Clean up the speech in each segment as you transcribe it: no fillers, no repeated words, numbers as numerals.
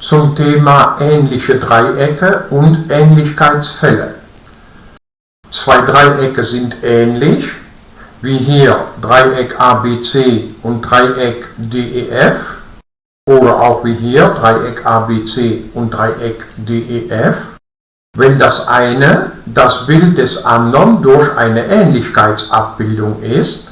zum Thema ähnliche Dreiecke und Ähnlichkeitsfälle. Zwei Dreiecke sind ähnlich, wie hier Dreieck ABC und Dreieck DEF, oder auch wie hier Dreieck ABC und Dreieck DEF, wenn das eine das Bild des anderen durch eine Ähnlichkeitsabbildung ist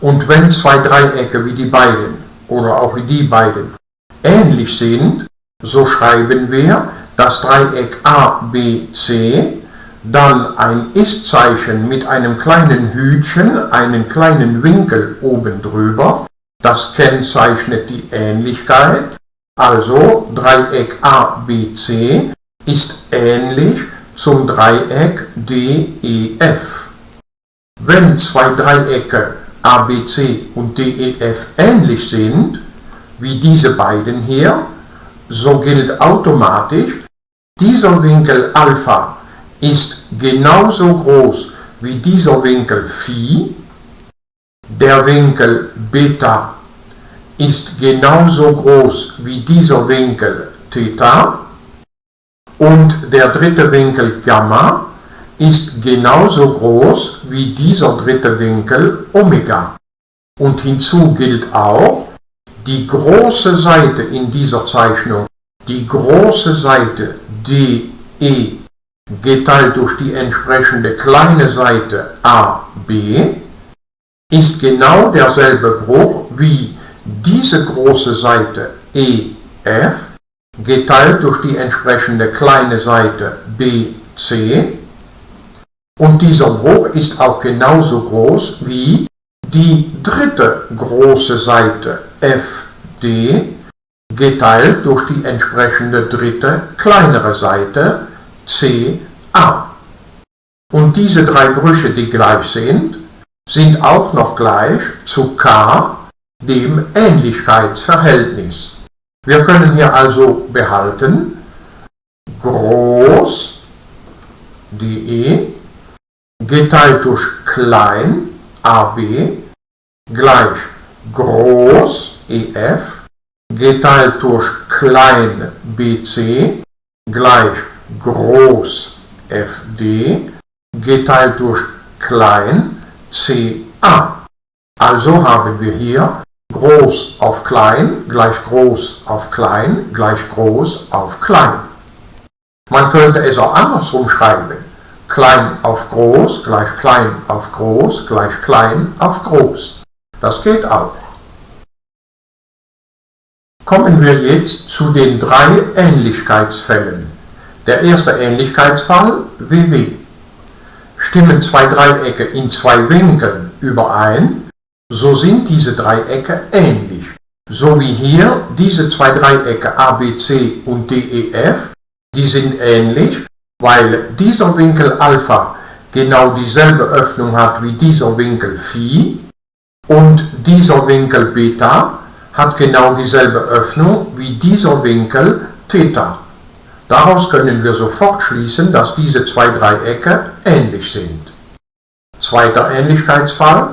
und wenn zwei Dreiecke wie die beiden oder auch wie die beiden ähnlich sind, so schreiben wir das Dreieck ABC, dann ein Ist-Zeichen mit einem kleinen Hütchen, einen kleinen Winkel oben drüber. Das kennzeichnet die Ähnlichkeit, also Dreieck ABC ist ähnlich zum Dreieck DEF. Wenn zwei Dreiecke ABC und DEF ähnlich sind, wie diese beiden hier, so gilt automatisch, dieser Winkel Alpha ist genauso groß wie dieser Winkel Phi, der Winkel Beta ist genauso groß wie dieser Winkel Theta und der dritte Winkel Gamma ist genauso groß wie dieser dritte Winkel Omega. Und hinzu gilt auch, die große Seite in dieser Zeichnung, die große Seite DE, geteilt durch die entsprechende kleine Seite AB, ist genau derselbe Bruch wie diese große Seite EF, geteilt durch die entsprechende kleine Seite BC, und dieser Bruch ist auch genauso groß wie die dritte große Seite FD, geteilt durch die entsprechende dritte kleinere Seite CA. Und diese drei Brüche, die gleich sind auch noch gleich zu K, dem Ähnlichkeitsverhältnis. Wir können hier also behalten, groß DE geteilt durch klein AB gleich groß EF geteilt durch klein BC gleich groß FD geteilt durch klein CA. Also haben wir hier groß auf klein gleich groß auf klein gleich groß auf klein. Man könnte es auch andersrum schreiben. Klein auf groß gleich klein auf groß gleich klein auf groß. Das geht auch. Kommen wir jetzt zu den drei Ähnlichkeitsfällen. Der erste Ähnlichkeitsfall, WW. Stimmen zwei Dreiecke in zwei Winkeln überein, so sind diese Dreiecke ähnlich. So wie hier diese zwei Dreiecke ABC und DEF, die sind ähnlich, weil dieser Winkel Alpha genau dieselbe Öffnung hat wie dieser Winkel Phi und dieser Winkel Beta hat genau dieselbe Öffnung wie dieser Winkel Theta. Daraus können wir sofort schließen, dass diese zwei Dreiecke ähnlich sind. Zweiter Ähnlichkeitsfall.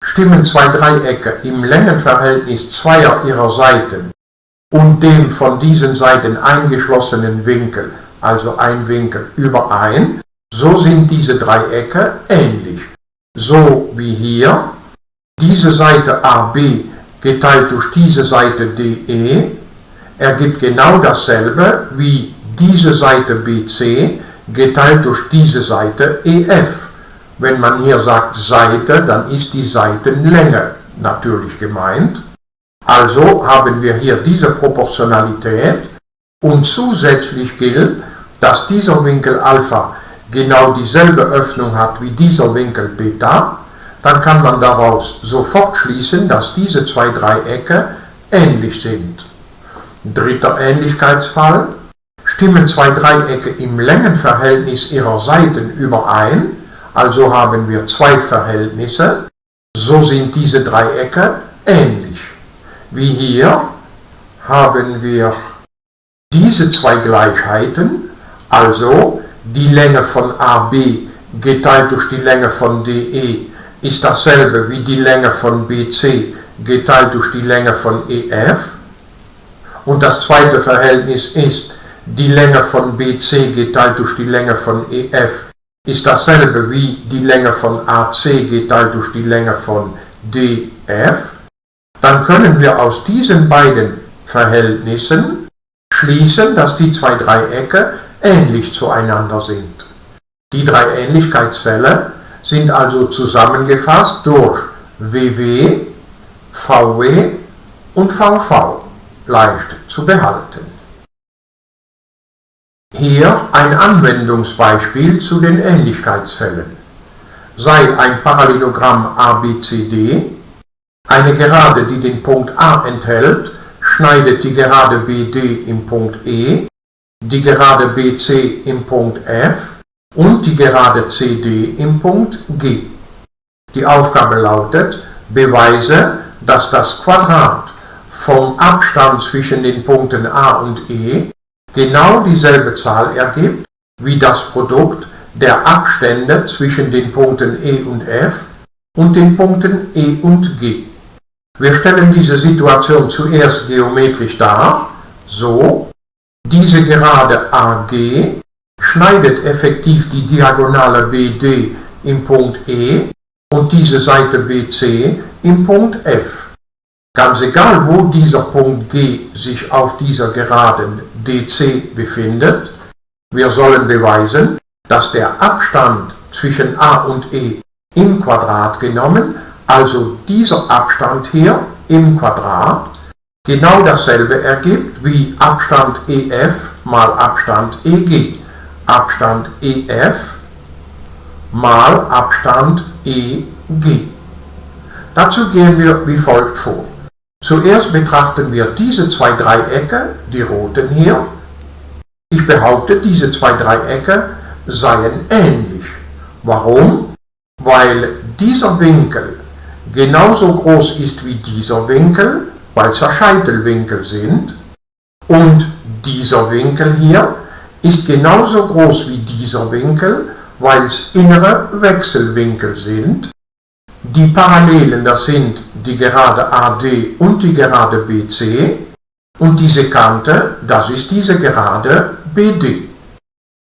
Stimmen zwei Dreiecke im Längenverhältnis zweier ihrer Seiten und dem von diesen Seiten eingeschlossenen Winkel, also ein Winkel, überein, so sind diese Dreiecke ähnlich. So wie hier, diese Seite AB geteilt durch diese Seite DE ergibt genau dasselbe wie diese Seite BC geteilt durch diese Seite EF. Wenn man hier sagt Seite, dann ist die Seitenlänge natürlich gemeint. Also haben wir hier diese Proportionalität und zusätzlich gilt, dass dieser Winkel Alpha genau dieselbe Öffnung hat wie dieser Winkel Beta, dann kann man daraus sofort schließen, dass diese zwei Dreiecke ähnlich sind. Dritter Ähnlichkeitsfall. Stimmen zwei Dreiecke im Längenverhältnis ihrer Seiten überein, also haben wir zwei Verhältnisse, so sind diese Dreiecke ähnlich. Wie hier haben wir diese zwei Gleichheiten, also die Länge von AB geteilt durch die Länge von DE ist dasselbe wie die Länge von BC geteilt durch die Länge von EF Und das zweite Verhältnis ist, die Länge von BC geteilt durch die Länge von EF ist dasselbe wie die Länge von AC geteilt durch die Länge von DF, dann können wir aus diesen beiden Verhältnissen schließen, dass die zwei Dreiecke ähnlich zueinander sind. Die drei Ähnlichkeitsfälle sind also zusammengefasst durch WW, VW und VV, leicht zu behalten. Hier ein Anwendungsbeispiel zu den Ähnlichkeitsfällen. Sei ein Parallelogramm ABCD, eine Gerade, die den Punkt A enthält, schneidet die Gerade BD im Punkt E, die Gerade BC im Punkt F und die Gerade CD im Punkt G. Die Aufgabe lautet, beweise, dass das Quadrat vom Abstand zwischen den Punkten A und E genau dieselbe Zahl ergibt wie das Produkt der Abstände zwischen den Punkten E und F und den Punkten E und G. Wir stellen diese Situation zuerst geometrisch dar, so: diese Gerade AG schneidet effektiv die Diagonale BD im Punkt E und diese Seite BC im Punkt F. Ganz egal, wo dieser Punkt G sich auf dieser Geraden DC befindet, wir sollen beweisen, dass der Abstand zwischen A und E im Quadrat genommen, also dieser Abstand hier im Quadrat, genau dasselbe ergibt wie Abstand EF mal Abstand EG, Abstand EF mal Abstand EG. Dazu gehen wir wie folgt vor. Zuerst betrachten wir diese zwei Dreiecke, die roten hier. Ich behaupte, diese zwei Dreiecke seien ähnlich. Warum? Weil dieser Winkel genauso groß ist wie dieser Winkel, weil es ja Scheitelwinkel sind. Und dieser Winkel hier ist genauso groß wie dieser Winkel, weil es innere Wechselwinkel sind. Die Parallelen, das sind die Gerade AD und die Gerade BC, und diese Kante, das ist diese Gerade BD.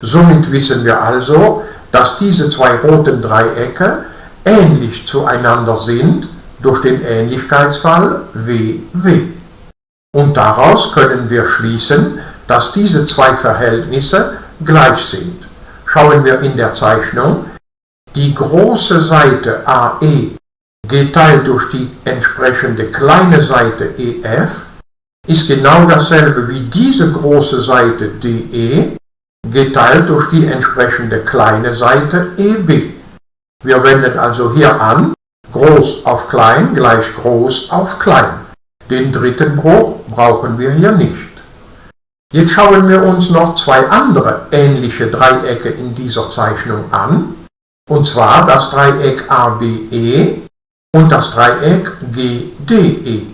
Somit wissen wir also, dass diese zwei roten Dreiecke ähnlich zueinander sind durch den Ähnlichkeitsfall WW. Und daraus können wir schließen, dass diese zwei Verhältnisse gleich sind. Schauen wir in der Zeichnung. Die große Seite AE geteilt durch die entsprechende kleine Seite EF ist genau dasselbe wie diese große Seite DE geteilt durch die entsprechende kleine Seite EB. Wir wenden also hier an, groß auf klein gleich groß auf klein. Den dritten Bruch brauchen wir hier nicht. Jetzt schauen wir uns noch zwei andere ähnliche Dreiecke in dieser Zeichnung an, und zwar das Dreieck ABE und das Dreieck GDE.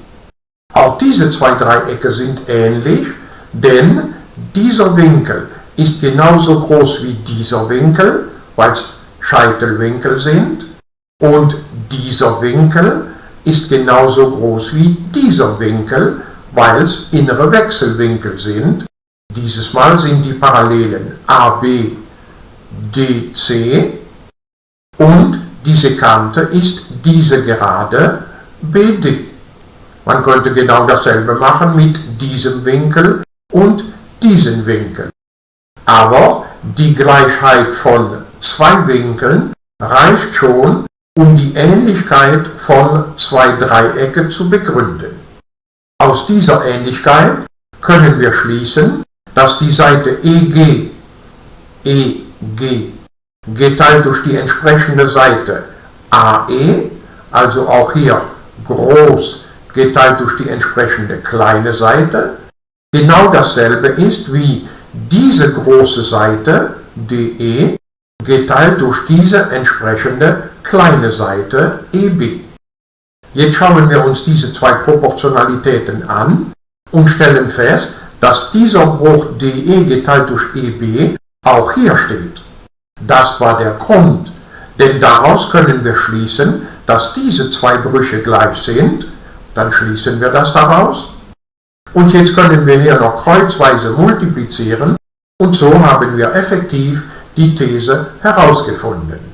Auch diese zwei Dreiecke sind ähnlich, denn dieser Winkel ist genauso groß wie dieser Winkel, weil es Scheitelwinkel sind, und dieser Winkel ist genauso groß wie dieser Winkel, weil es innere Wechselwinkel sind. Dieses Mal sind die Parallelen AB, DC und diese Kante ist diese Gerade BD. Man könnte genau dasselbe machen mit diesem Winkel und diesem Winkel. Aber die Gleichheit von zwei Winkeln reicht schon, um die Ähnlichkeit von zwei Dreiecke zu begründen. Aus dieser Ähnlichkeit können wir schließen, dass die Seite EG geteilt durch die entsprechende Seite AE, also auch hier groß geteilt durch die entsprechende kleine Seite, genau dasselbe ist wie diese große Seite DE geteilt durch diese entsprechende kleine Seite EB. Jetzt schauen wir uns diese zwei Proportionalitäten an und stellen fest, dass dieser Bruch DE geteilt durch EB auch hier steht. Das war der Grund, denn daraus können wir schließen, dass diese zwei Brüche gleich sind. Dann schließen wir das daraus. Und jetzt können wir hier noch kreuzweise multiplizieren und so haben wir effektiv die These herausgefunden.